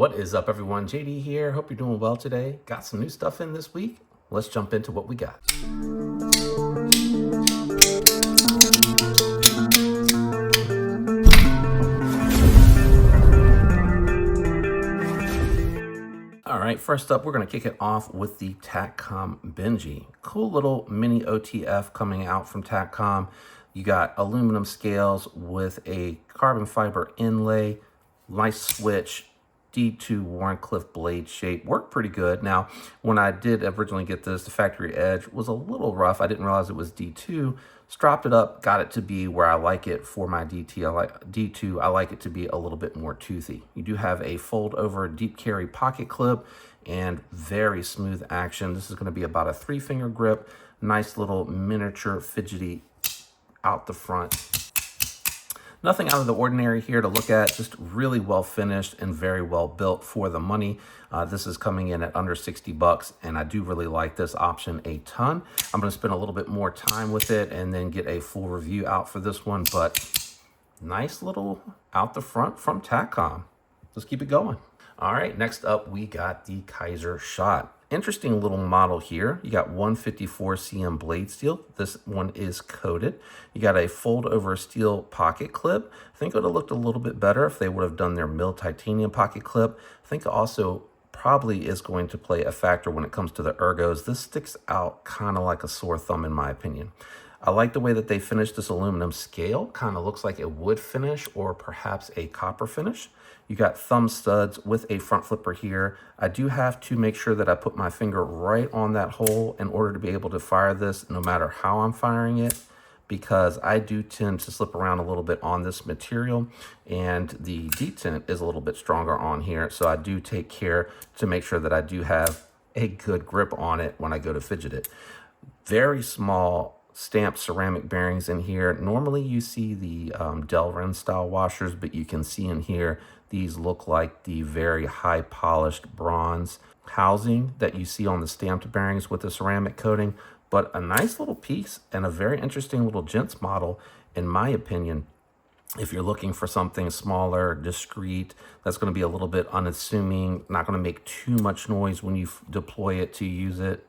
What is up, everyone? JD here. Hope you're doing well today. Got some new stuff in this week. Let's jump into what we got. All right, first up, we're going to kick it off with the TACCOM Benji. Cool little mini OTF coming out from TACCOM. You got aluminum scales with a carbon fiber inlay, nice switch, D2 Wharncliffe blade shape. Worked pretty good. Now, when I did originally get this, the factory edge was a little rough. I didn't realize it was D2. Stropped it up, got it to be where I like it for my D2. I like it to be a little bit more toothy. You do have a fold over deep carry pocket clip and very smooth action. This is going to be about a 3-finger grip. Nice little miniature fidgety out the front. Nothing out of the ordinary here to look at, just really well finished and very well built for the money. This is coming in at under 60 bucks, and I do really like this option a ton. I'm going to spend a little bit more time with it and then get a full review out for this one, but nice little out the front from TACCOM. Let's keep it going. All right, next up we got the Kaiser Shot. Interesting little model here. You got 154 cm blade steel. This one is coated. You got a fold over steel pocket clip. I think it would have looked a little bit better if they would have done their milled titanium pocket clip. I think it also probably is going to play a factor when it comes to the ergos. This sticks out kind of like a sore thumb in my opinion. I like the way that they finished this aluminum scale. Kind of looks like a wood finish or perhaps a copper finish. You got thumb studs with a front flipper here. I do have to make sure that I put my finger right on that hole in order to be able to fire this no matter how I'm firing it, because I do tend to slip around a little bit on this material, and the detent is a little bit stronger on here. So I do take care to make sure that I do have a good grip on it when I go to fidget it. Very small stamped ceramic bearings in here. Normally you see the Delrin style washers, but you can see in here these look like the very high polished bronze housing that you see on the stamped bearings with the ceramic coating. But a nice little piece and a very interesting little gents model in my opinion. If you're looking for something smaller, discreet, that's going to be a little bit unassuming, not going to make too much noise when you deploy it to use it.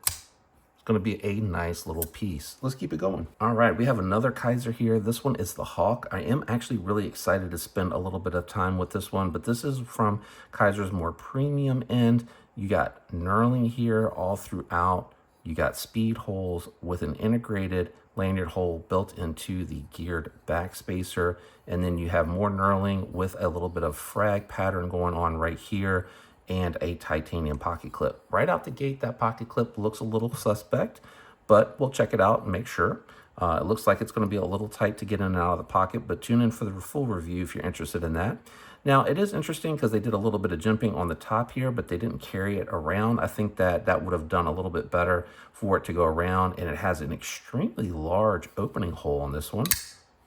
Going to be a nice little piece. Let's keep it going. All right, we have another Kaiser here. This one is the Hawk. I am actually really excited to spend a little bit of time with this one, but this is from Kaiser's more premium end. You got knurling here all throughout. You got speed holes with an integrated lanyard hole built into the geared back spacer. And then you have more knurling with a little bit of frag pattern going on right here, and a titanium pocket clip. Right out the gate, that pocket clip looks a little suspect, but we'll check it out and make sure. It looks like it's going to be a little tight to get in and out of the pocket, but tune in for the full review if you're interested in that. Now, it is interesting because they did a little bit of jimping on the top here, but they didn't carry it around. I think that that would have done a little bit better for it to go around, and it has an extremely large opening hole on this one.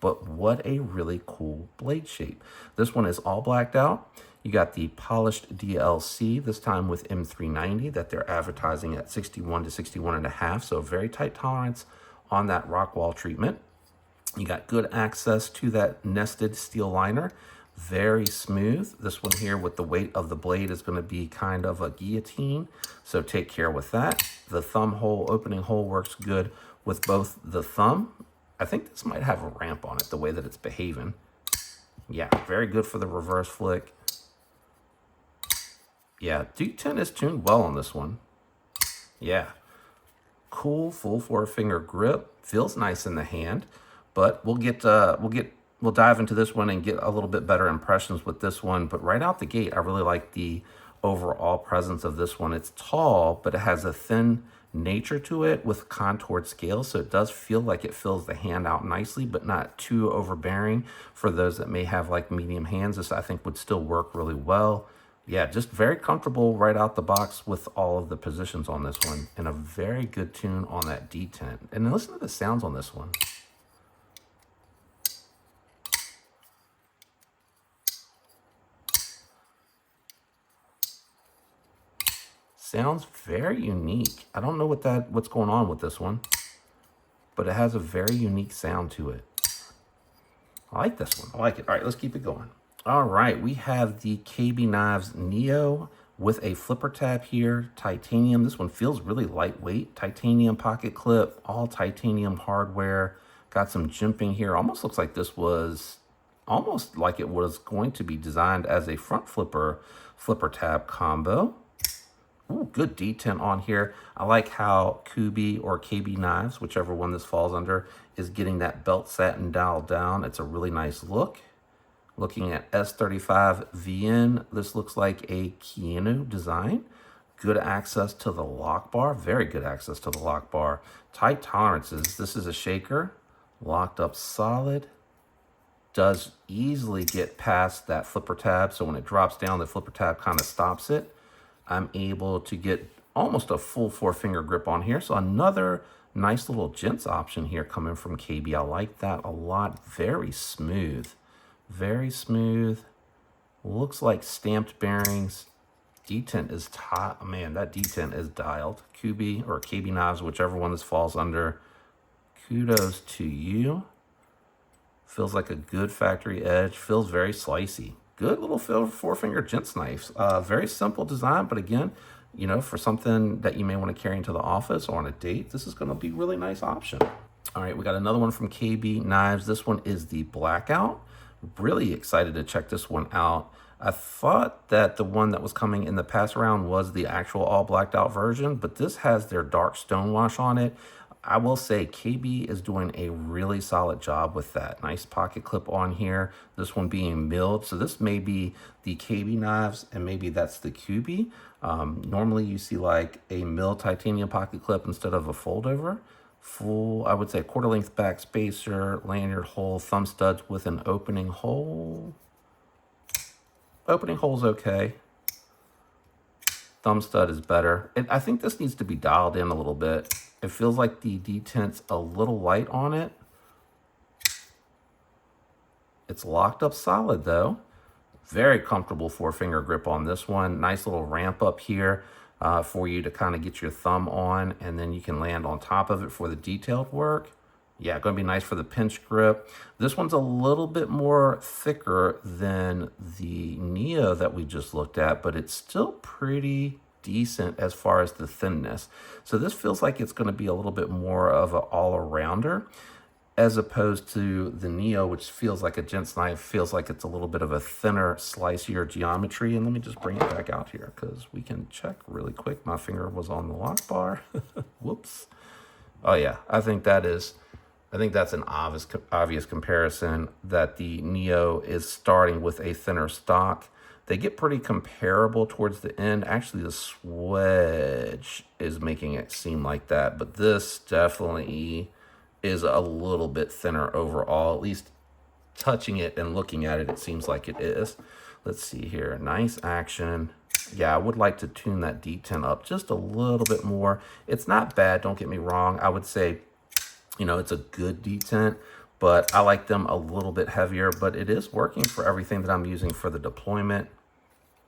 But what a really cool blade shape. This one is all blacked out. You got the polished DLC, this time with M390 that they're advertising at 61 to 61.5. So very tight tolerance on that rock wall treatment. You got good access to that nested steel liner. Very smooth. This one here with the weight of the blade is going to be kind of a guillotine. So take care with that. The thumb hole, opening hole works good with both the thumb. I think this might have a ramp on it, the way that it's behaving. Yeah, very good for the reverse flick. Yeah, D10 is tuned well on this one. Yeah, cool full 4-finger grip. Feels nice in the hand, but we'll dive into this one and get a little bit better impressions with this one. But right out the gate, I really like the overall presence of this one. It's tall, but it has a thin nature to it with contoured scales, so it does feel like it fills the hand out nicely, but not too overbearing for those that may have like medium hands. This I think would still work really well. Yeah, just very comfortable right out the box with all of the positions on this one, and a very good tune on that detent. And then listen to the sounds on this one. Sounds very unique. I don't know what's going on with this one, but it has a very unique sound to it. I like this one. I like it. All right, let's keep it going. All right, we have the KB Knives Neo with a flipper tab here, titanium. This one feels really lightweight. Titanium pocket clip, all titanium hardware. Got some jimping here. Almost looks like this was almost like it was going to be designed as a front flipper tab combo. Ooh, good detent on here. I like how Kubey or KB Knives, whichever one this falls under, is getting that belt satin dialed down. It's a really nice look. Looking at S35 VN, this looks like a Keanu design. Good access to the lock bar, very good access to the lock bar. Tight tolerances, this is a shaker, locked up solid. Does easily get past that flipper tab, so when it drops down, the flipper tab kind of stops it. I'm able to get almost a full 4-finger grip on here, so another nice little gents option here coming from KB. I like that a lot, very smooth. Very smooth. Looks like stamped bearings. Detent is top. Man, that detent is dialed. Kubey or KB Knives, whichever one this falls under. Kudos to you. Feels like a good factory edge. Feels very slicey. Good little 4-finger gents knives. Very simple design, but again, you know, for something that you may want to carry into the office or on a date, this is going to be a really nice option. All right, we got another one from KB Knives. This one is the Blackout. Really excited to check this one out. I thought that the one that was coming in the pass around was the actual all blacked out version, but this has their dark stonewash on it. I will say KB is doing a really solid job with that. Nice pocket clip on here. This one being milled. So this may be the KB Knives and maybe that's the Kubey. Normally you see like a milled titanium pocket clip instead of a fold over. Full, I would say quarter length back spacer, lanyard hole, thumb studs with an opening hole. Opening hole's okay. Thumb stud is better. I think this needs to be dialed in a little bit. It feels like the detent's a little light on it. It's locked up solid though. Very comfortable 4-finger grip on this one. Nice little ramp up here. For you to kind of get your thumb on, and then you can land on top of it for the detailed work. Yeah, going to be nice for the pinch grip. This one's a little bit more thicker than the Neo that we just looked at, but it's still pretty decent as far as the thinness. So this feels like it's going to be a little bit more of an all-arounder, as opposed to the Neo, which feels like a gents knife, feels like it's a little bit of a thinner, slicier geometry. And let me just bring it back out here because we can check really quick. My finger was on the lock bar. Whoops. Oh yeah, I think that's an obvious comparison that the Neo is starting with a thinner stock. They get pretty comparable towards the end. Actually, the swedge is making it seem like that, but this definitely is a little bit thinner overall. At least touching it and looking at it, it seems like it is. Let's see here. Nice action. Yeah, I would like to tune that detent up just a little bit more. It's not bad, don't get me wrong. I would say, you know, it's a good detent, but I like them a little bit heavier, but it is working for everything that I'm using for the deployment.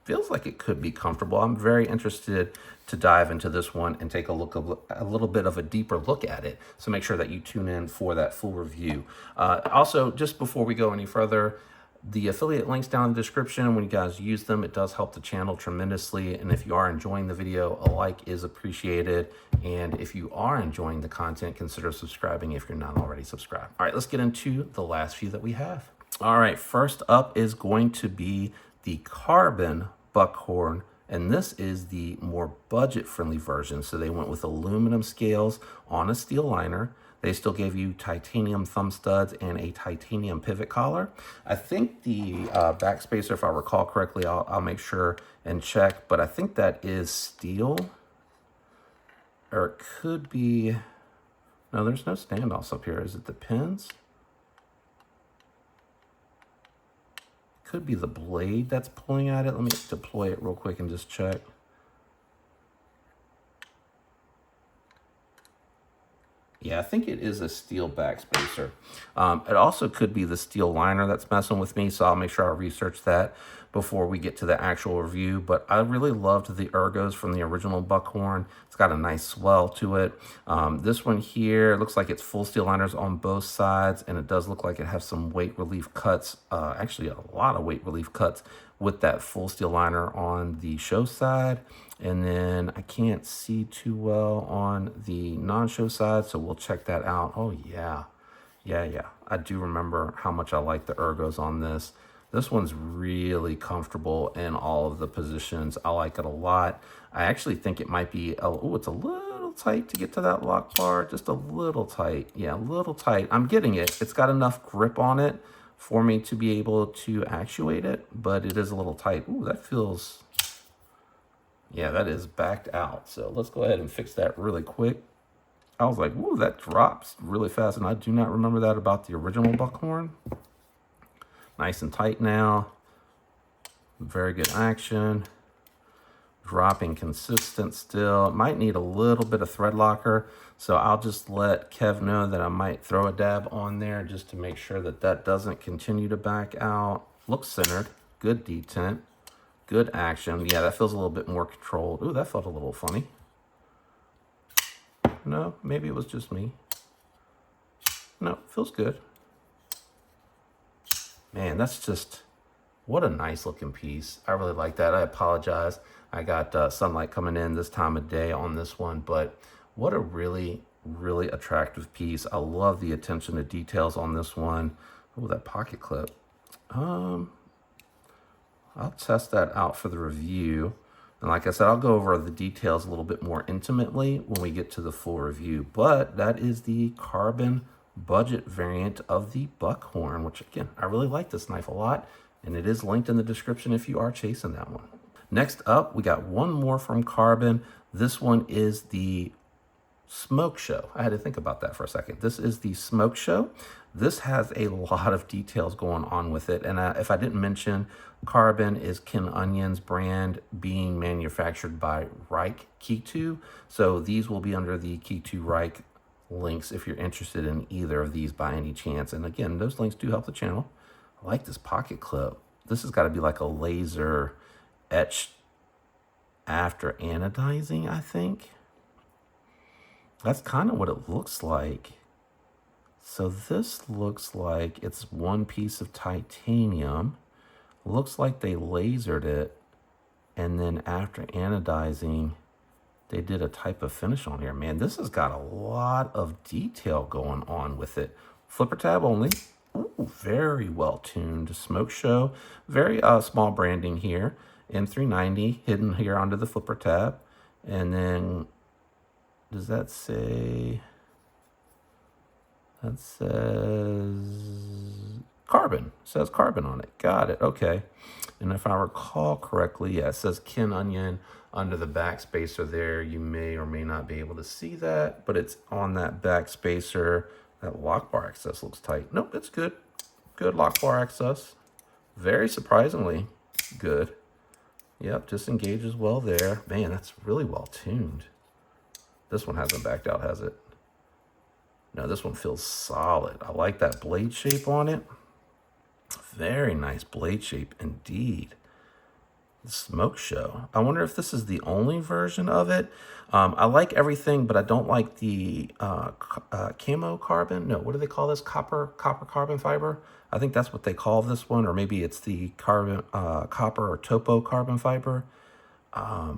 Feels like it could be comfortable. I'm very interested to dive into this one and take a little bit of a deeper look at it. So make sure that you tune in for that full review. Also, just before we go any further, the affiliate links down in the description. When you guys use them, it does help the channel tremendously. And if you are enjoying the video, a like is appreciated. And if you are enjoying the content, consider subscribing if you're not already subscribed. All right, let's get into the last few that we have. All right, first up is going to be the Carbon Buckhorn, and this is the more budget-friendly version. So they went with aluminum scales on a steel liner. They still gave you titanium thumb studs and a titanium pivot collar. I think the back spacer, if I recall correctly, I'll make sure and check, but I think that is steel, or it could be, no, there's no standoffs up here. Is it the pins? Could be the blade that's pulling at it. Let me deploy it real quick and just check. Yeah, I think it is a steel back spacer. It also could be the steel liner that's messing with me, so I'll make sure I research that. before we get to the actual review, but I really loved the ergos from the original Buckhorn. It's got a nice swell to it. This one here looks like it's full steel liners on both sides, and it does look like it has some weight relief cuts, actually a lot of weight relief cuts with that full steel liner on the show side. And then I can't see too well on the non-show side, so we'll check that out. Oh yeah. Yeah. I do remember how much I like the ergos on this. This one's really comfortable in all of the positions. I like it a lot. I actually think it might be, it's a little tight to get to that lock bar. Just a little tight. Yeah, a little tight. I'm getting it. It's got enough grip on it for me to be able to actuate it, but it is a little tight. Ooh, that feels, yeah, that is backed out. So let's go ahead and fix that really quick. I was like, ooh, that drops really fast, and I do not remember that about the original Buckhorn. Nice and tight now. Very good action. Dropping consistent still. It might need a little bit of thread locker, so I'll just let Kev know that I might throw a dab on there just to make sure that that doesn't continue to back out. Looks centered. Good detent. Good action. Yeah, that feels a little bit more controlled. Ooh, that felt a little funny. No, maybe it was just me. No, feels good. Man, that's just, what a nice looking piece. I really like that. I apologize. I got sunlight coming in this time of day on this one, but what a really, really attractive piece. I love the attention to details on this one. Oh, that pocket clip. I'll test that out for the review. And like I said, I'll go over the details a little bit more intimately when we get to the full review. But that is the carbon budget variant of the Buckhorn, which again, I really like this knife a lot, and it is linked in the description if you are chasing that one. Next up, we got one more from Carbon. This one is the Smoke Show. I had to think about that for a second. This is the Smoke Show. This has a lot of details going on with it, and if I didn't mention, Carbon is Ken Onion's brand being manufactured by Reich Ketu. So these will be under the Ketu Reich links if you're interested in either of these by any chance. And again, those links do help the channel. I like this pocket clip. This has got to be like a laser etched after anodizing, I think. That's kind of what it looks like. So this looks like it's one piece of titanium. Looks like they lasered it, and then after anodizing, they did a type of finish on here. Man, this has got a lot of detail going on with it. Flipper tab only. Ooh, very well tuned Smoke Show. Very small branding here. M390 hidden here under the flipper tab. And then, does that say? That says Carbon. It says Carbon on it. Got it. Okay. And if I recall correctly, yeah, it says Ken Onion under the back spacer there. You may or may not be able to see that, but it's on that back spacer. That lock bar access looks tight. Nope, it's good. Good lock bar access. Very surprisingly good. Yep, disengages well there. Man, that's really well tuned. This one hasn't backed out, has it? No, this one feels solid. I like that blade shape on it. Very nice blade shape indeed. The Smoke Show. I wonder if this is the only version of it. I like everything, but I don't like the camo carbon. No, what do they call this? Copper carbon fiber? I think that's what they call this one, or maybe it's the carbon copper or topo carbon fiber. I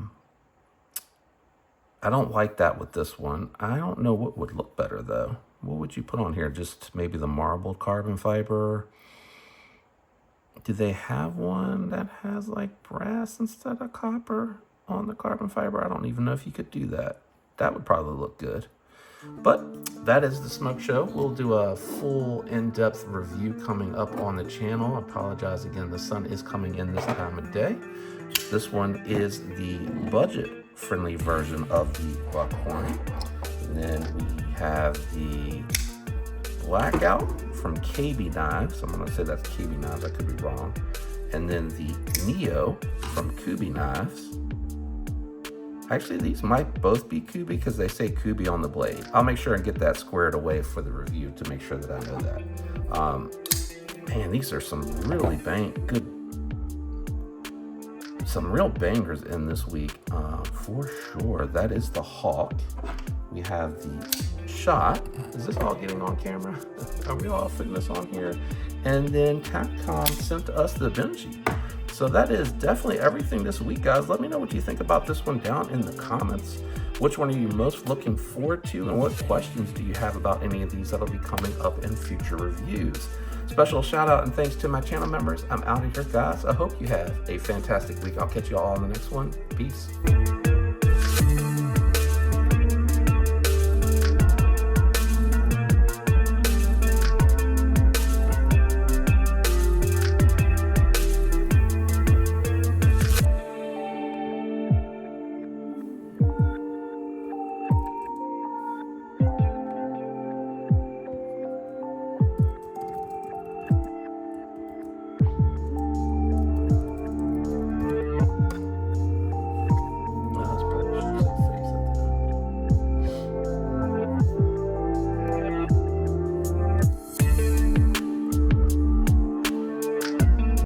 don't like that with this one. I don't know what would look better though. What would you put on here? Just maybe the marbled carbon fiber. Do they have one that has like brass instead of copper on the carbon fiber? I don't even know if you could do that. That would probably look good. But that is the Smoke Show. We'll do a full in-depth review coming up on the channel. I apologize again, the sun is coming in this time of day. This one is the budget-friendly version of the Buckhorn. And then we have the Blackout from KB Knives. I'm going to say that's KB Knives. I could be wrong. And then the Neo from Kubi Knives. Actually, these might both be Kubi because they say Kubi on the blade. I'll make sure and get that squared away for the review to make sure that I know that. Man, these are some really good some real bangers in this week, for sure. That is the Hawk. We have the Shot. Is this all getting on camera? Are we all fitting this on here? And then TACCOM sent us the Benji. So that is definitely everything this week, guys. Let me know what you think about this one down in the comments. Which one are you most looking forward to, and what questions do you have about any of these that'll be coming up in future reviews? Special shout out and thanks to my channel members. I'm out of here, guys. I hope you have a fantastic week. I'll catch you all on the next one. Peace.